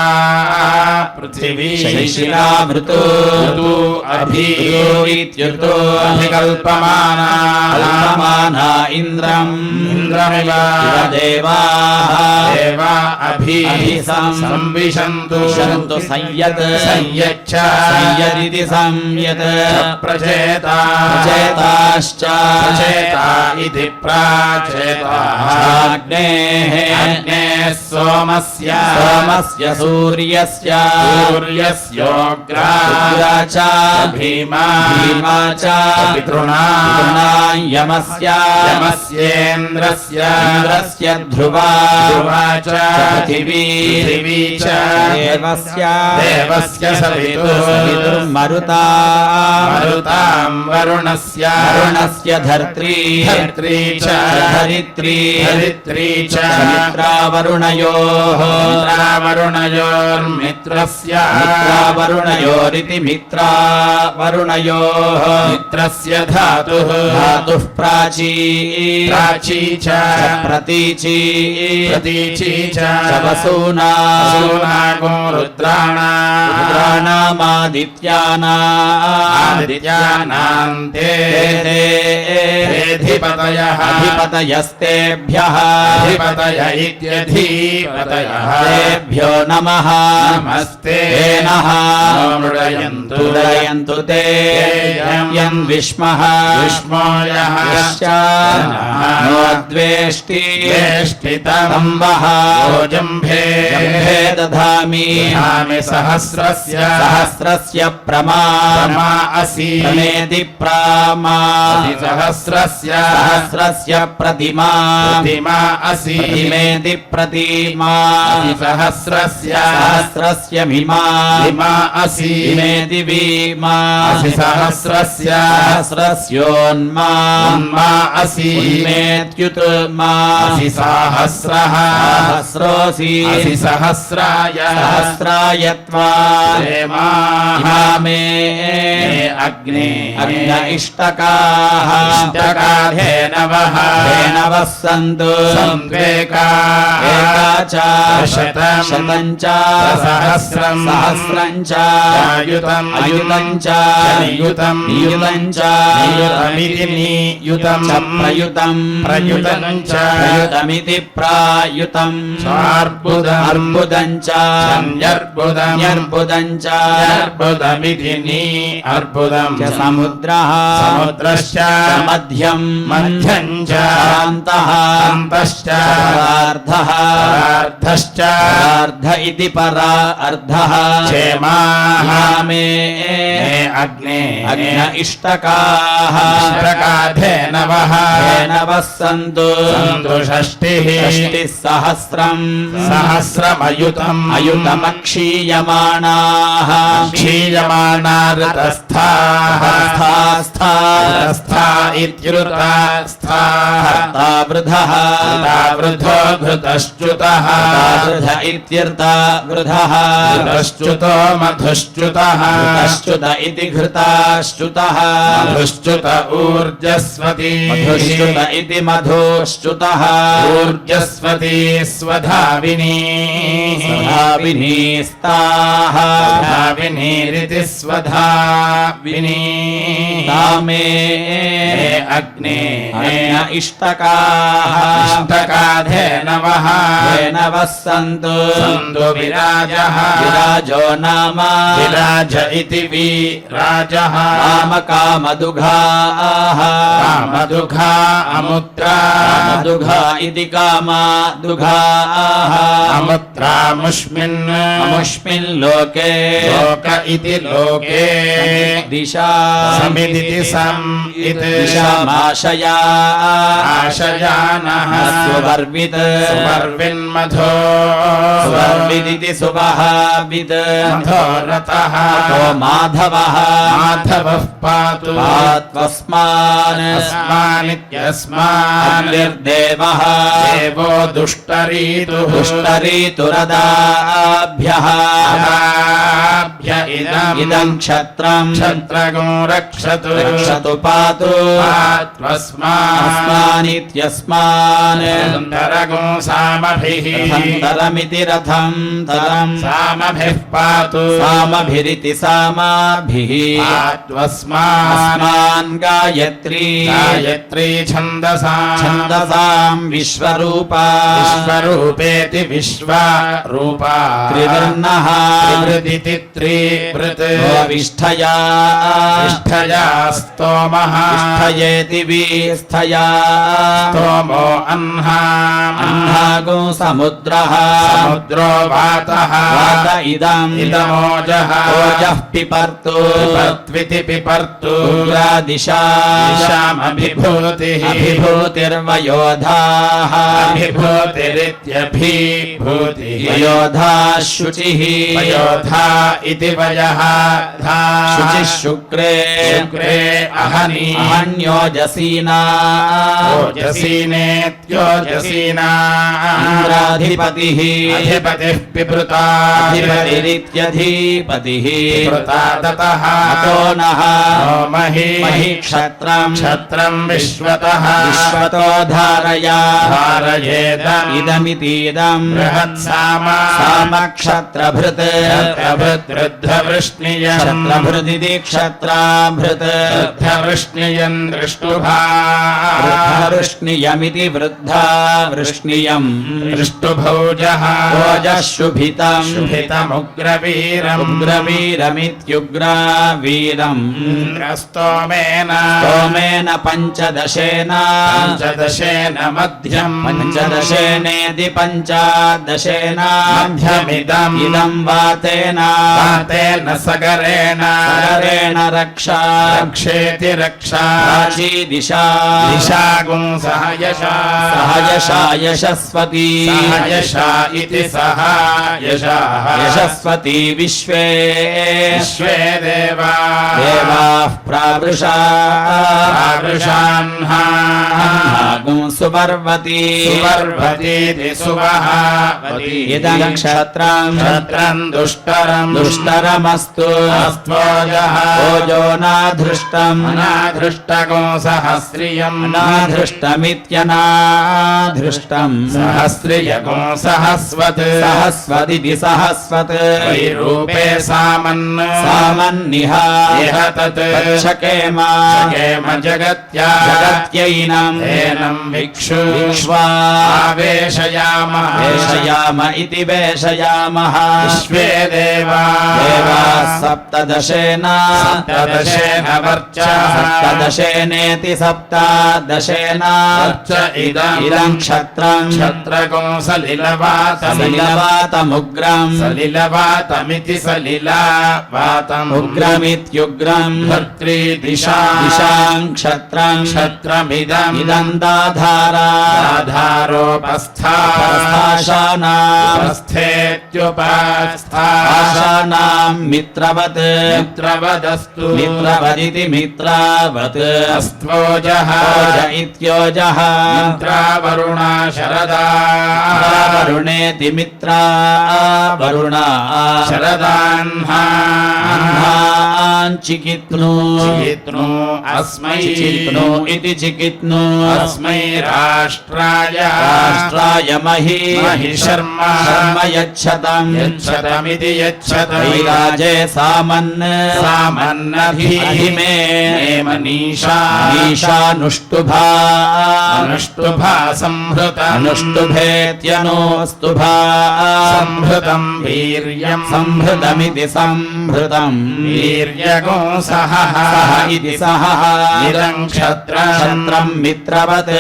पृथिवी शैशिरा मृतो ऋतु अभि इत्युतो अभिकल्पमाना कल्पमाना इन्द्रम् इन्द्रमिव देवाः देवा अभि संविशन्तु संविशन्तु संयत् संयच्छ संयदिति संयत् प्रचेता प्रचेताश्च प्रचेता इति प्राचेताः अग्नेः अग्नेः सोमस्य सोमस्य सूर्यस्य सूर्यस्योग्रा उग्रा च भीमा भीमा च पितृणा यमस्य यमस्येन्द्रस्य इन्द्रस्य ध्रुवा ध्रुवा च पृथिवी पृथिवी च देवस्य देवस्य सवितुः मरुता मरुतां वरुणस्य वरुणस्य धर्त्री धर्त्री च धरित्री धरित्री च मित्रावरुणयोः मित्रावरुणयोर्मित्रस्य मित्रावरुणयोरिति मित्रावरुणयोः मित्रस्य धातुः धातुः प्राची प्राची च प्रतीची प्रतीची च वसूना वसूनागो रुद्राणामादित्यानाम् अधिपतयः अधिपतयस्तेभ्यः अधिपतय इत्यधिपतयः तेभ्यो नमः नमस्ते नः मृडयन्तु उदयन्तु ते यन्विष्मः विष्मो यः नो द्वेष्टि वेष्टितम्बः जम्भे दधामि सहस्रस्य सहस्रस्य प्रमा असि प्रमेति प्रामा सहस्रस्य सहस्रस्य प्रतिमा प्रतिमा असि प्रतिमेति प्रतिमा सहस्रस्य सहस्रस्य मीमा इमा असि इमेति वीमा असि सहस्रस्य सहस्रस्योन्मा उन्मा असि उन्मेत्युत्मा असि सहस्रः सहस्रो असि सहस्राय सहस्रायत्वा इमामे अग्ने अग्न इष्टकाः धेनवः सन्तु संत्वेका च शतं च सहस्रं च अयुतं च नियुतं च नियुतमिति नियुतं प्रयुतं च प्रयुतमिति प्रायुतं अर्बुदं च न्यर्बुदं च अर्बुदमिति नि अर्बुदं समुद्रः समुद्रश्च मध्यं च अन्तश्च अर्धश्च अर्ध इति परा अर्धः क्षेमामे अग्ने अग्न इष्टकाः धेनवः सन्तु षष्टिः सहस्रमयुतम् अयुतमक्षीयमाणाः क्षीयमाना ऋतस्थाः इत्युतास्थाः वृधः वृधो घृतश्च्युतः वृध इत्यर्था वृधः घृतश्च्युतो मधुश्च्युतः घृतश्च्युत इति घृताश्च्युतः मधुश्च्युत ऊर्जस्वती मधुश्च्युत इति मधुश्च्युतः ऊर्जस्वती स्वधाविनी स्वधाविनीस्ताः स्वधाविनीरिति स्वधाविनी तामे अग्ने अग्न इष्टकाः धेनवः सन्तु विराजः विराजो नाम विराज इति विराजः कामकामदुघाः कामदुघा अमुत्रा दुघा इति कामादुघाः अमुत्रामुष्मिन् अमुष्मिन् लोके लोक इति लोके दिशा समिदिति सम् इति दिशामाशया आशयानः सुवर्वित् सुवर्विन्मधो सुवर्विदिति सुवहावित् मधोरथः तो माधवः माधवः पातु पात्वस्मान् अस्मानित्यस्मान् निर्देवः देवो दुष्टरीतुः दुष्टरीतुरदाभ्यः इदं क्षत्रं क्षत्रगो रक्षतु रक्षतु पातु अस्मानित्यस्मान् रथन्तरगो सामभिः रथन्तरमिति रथं तरं सामभिः पातु सामभिरिति सामाभिः अस्मान् गायत्री गायत्री छन्दसां विश्वरूपा विश्वरूपेति विश्वरूपा त्रिवर्णः त्रिवृदिति त्रिवृत् विष्ठया विष्ठया स्तोमः विष्ठयेति विष्ठया स्तोमो अह्नागो समुद्रः समुद्रो वातः वात इदम् इदमोजः ओजः पिपर्तु पिपर्त्विति पिपर्तु दिशा दिशामभिभूतिः अभिभूतिर्वयोधाः अभिभूतिरित्यभिभूतिः वयोधाः शुचिः वयोधा इति वयः धा शुचिः शुक्रे शुक्रे अहनि अहन्योजसीना ओजसीनेत्योजसीना इन्द्राधिपतिः अधिपतिः पिपृता अधिपतिरित्यधिपतिः पिपृता ततः अतो नः नो महि महि क्षत्रम् क्षत्रं विश्वतः विश्वतो धारया धारयेदम् इदमितीदम् बृहत्सामा सामक्षत्रभृत् वृद्धवृष्णियम् क्षत्रभृदिति क्षत्राभृत् वृद्धवृष्णियम् दृष्टुभा वृद्धवृष्णियमिति वृद्धा वृष्णियम् दृष्टुभौजः ओजः शुभितम् शुभितमुग्रवीरम् उग्रवीरमित्युग्रवीरम् स्तोमेन स्तोमेन पञ्चदशेन पञ्चदशेन मध्यम् पञ्चदशेनेति पञ्चादशेन मध्यमिदम् इदम् वातेन तेन सगरेण सगरेण रक्षा रक्षेति रक्षा प्राची दिशा दिशागुं सह यशा यशा यशस्वती यशा इति सह यशाः यशस्वती विश्वे विश्वे देवाः देवाः प्रावृषा प्रावृषान्हागुं सुपर्वती सुपर्वतीति सुवहावती इदं क्षत्रं दुष्टरम् दुष्टरमस्तु अस्त्वोजः ओजो नाधृष्टम् अनाधृष्टगुं सहस्रियम् अनाधृष्टमित्यनाधृष्टम् सहस्रियगुं सहस्वत् सहस्वदिति सहस्वत् वैरूपे सामन्निह इह तत् चकेम जगत्या जगत्यैनं एनं विक्षु विश्वावेशयामः वेशयाम इति वेशयामः विश्वे देवाः सप्तदशेन वर्चा सप्तदशेनेति सप्तदशेन इदं क्षत्रं क्षत्रगुं सलिलवातमुग्रम् सलिलवातमिति सलिलवातम् उग्रमित्युग्रम् भर्त्री दिशां क्षत्रं क्षत्रमिदं दाधारा दाधारोपस्थाशानां मित्रवत् मित्रवदस्तु मित्रवदिति मित्रावत् अस्त्वोजः इत्योजः मित्रावरुणा शरदा वरुणेति मित्रा वरुणा शरदान्हाञ्चिकित्नु अस्मै चिकित्नु इति चिकित्नु अस्मै राष्ट्राय महि शर्म यच्छतम् यच्छतमिति यच्छतम् वैराजे सामन्नभिमे नीशानुष्टुभा संहृतनुष्टुभेत्यनोस्तुभा संहृतं वीर्यम् संहृतमिति संहृतम् वीर्यगो सह इति सह इदं क्षत्रं मित्रवत्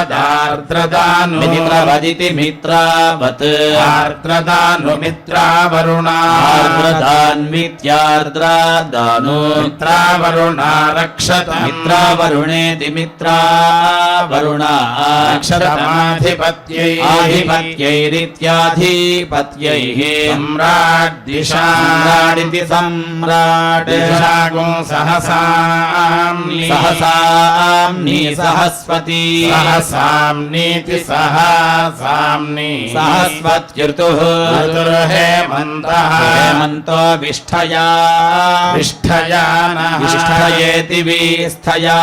मित्रवदार्द्रदानु मित्रवदिति मित्रावत् आर्द्रदानुमित्रावरुणा आर्द्रदान्वित्यार्द्रदानु मित्रावरुणा रक्षत मित्रावरुणेति मित्रावरुणा रक्षतमाधिपत्यै आधिपत्यैरित्याधिपत्यैः सम्राड्दिशादिति सम्राट् दिशागुं सहसाम्नि सहस्वती सहसाम्नीति सहसाम्नि सहस्वत्युर्तुः ऋतुर्हेमन्तः हेमन्तो विष्ठया विष्ठयानः विष्ठयेति विस्थया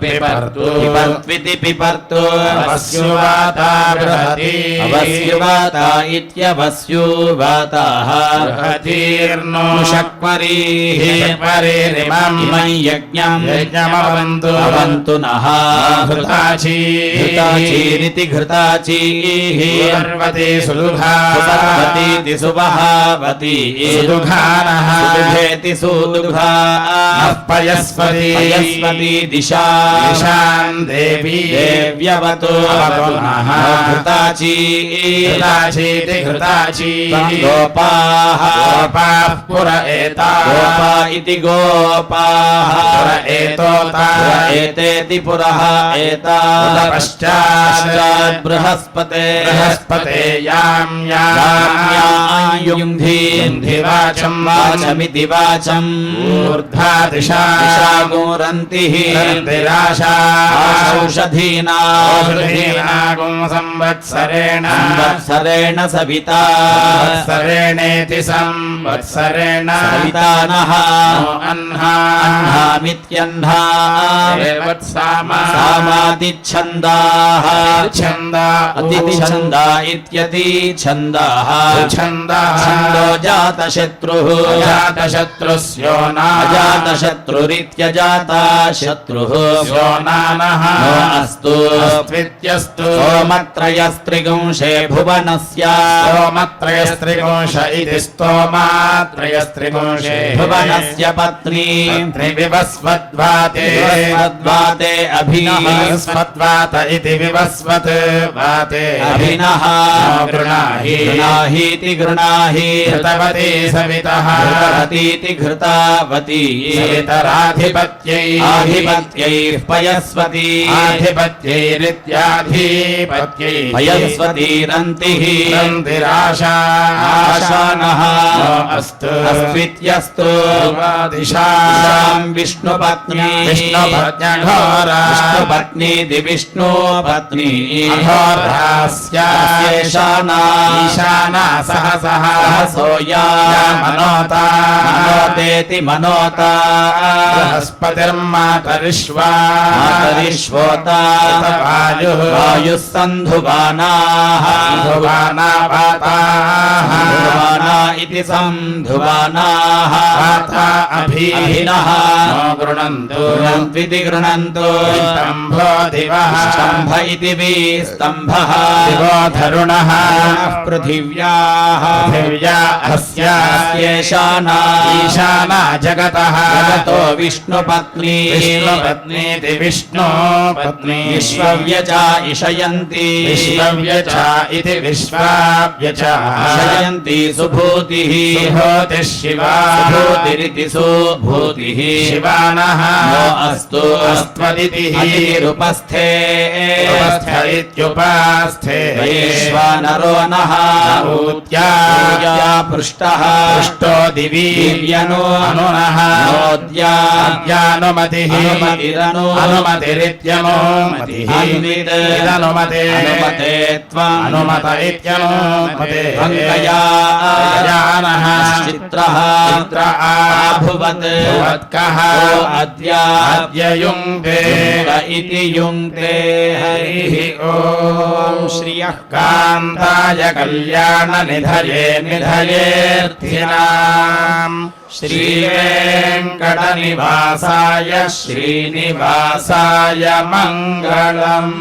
पिबर्तु पिबर्त्विति पिबर्तु अवस्युवाता बृहति अवस्युवाता इत्यवस्युवाताः बृहतीर्नो शक्वरीः परिरिमम् इमं यज्ञमवन्तु अवन्तु नः घृताचीरिति घृताचीः सुपर्वती सुदुघा सुपर्वतीति सुवहावती सुदुघानः सुदुघेति सुदुघा पयस्वती दिशान् देवी देव्यवतु अवतुनः घृताचीति घृताची गोपाः पुर एता गोपा इति गोपाः पुर एतोता एतेति पुरः एता पश्चात् बृहस्पते युंधि वाचमिति वाचम् ऊर्ध्वा दिशा गोरन्तिः औषधीनागुं संवत्सरेण सविता संवत्सरेणेति संवत्सरेण सविता नः अह्नामित्यह्ना सामातिच्छन्दाः अतिथिछन्दा इत्यतिछन्दाः छन्दो जातशत्रुः जातशत्रुस्यो अजातशत्रुरित्यजाता शत्रुः नानः अस्तु वित्यस्तु सोमत्रयस्त्रिगुंशे भुवनस्य सोमत्रयस्त्रिगुंश इति स्तोमात्रयस्त्रिगुंशे भुवनस्य पत्नी विवस्वद्वाते अभिनः विवस्वद्वात इति विवस्वत् वाते अभिनः गृणाहि गृणाहीति गृणाहि घृतवती सवितः घृतवतीति घृतावती सवितराधिपत्यै आधिपत्यैः पयस्वती आधिपत्यैरित्याधिपत्यै पयस्वतीरन्तिः रन्तिराशा आशानः अस्तु अस्त्वित्यस्तु दिशां विष्णुपत्नी विष्णुपत्न्यघोरा विष्णुपत्नीति विष्णुपत्नी अघोरास्याशेषाना ईशाना सहसः सहसोया मनोता मनोतेति मनोता बृहस्पतिर्मातरिश्वा मातरिश्वोता वायुः वायुः सन्धुवानाः धुवाना वाताः सन्धुवाना इति सन्धुवानाः वाता अभिनः गृणन्तु गृह्णन्त्विति गृह्णन्तु स्तम्भो दिवः स्तम्भ इति विस्तम्भः दिवो धरुणः पृथिव्याः पृथिव्या अस्येषाना ईशाना जगतः जगतो विष्णुपत्नी विष्णुपत्नीति विष्णुपत्नी विश्वव्यचा इषयन्ति विश्वव्यचा इति विश्वाव्यचा इषयन्ति सुभूतिः सुभूतिः शिवा सुभूतिरिति सुभूतिः शिवानः नो अस्तु अस्त्वदितिः अतिरुपस्थे उपस्थ इत्युपास्थे वैश्वानरो नः ऊत्या पृष्टः पृष्टो दिवि दिव्यनो अनुनः नोद्या अद्यानुमतिः अनुमतिरनु अनुमतिरित्यनुमतिः इदनुमते अनुमते त्वम् अनुमत इत्यनुमते अङ्कयानः चित्रः चित्र आभुवत् भुवत्कः अद्य युङ्क्ते इति युङ्क्ते हरिः ॐ श्रियः कान्ताय कल्याणनिधये निधयेऽर्थिनाम् श्रीवेङ्कटनिवासाय श्रीनिवासाय मङ्गलम्।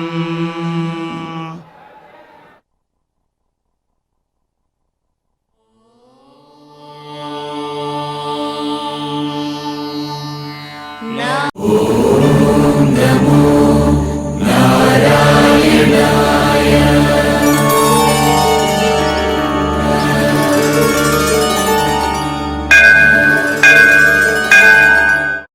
नमो नारायणाय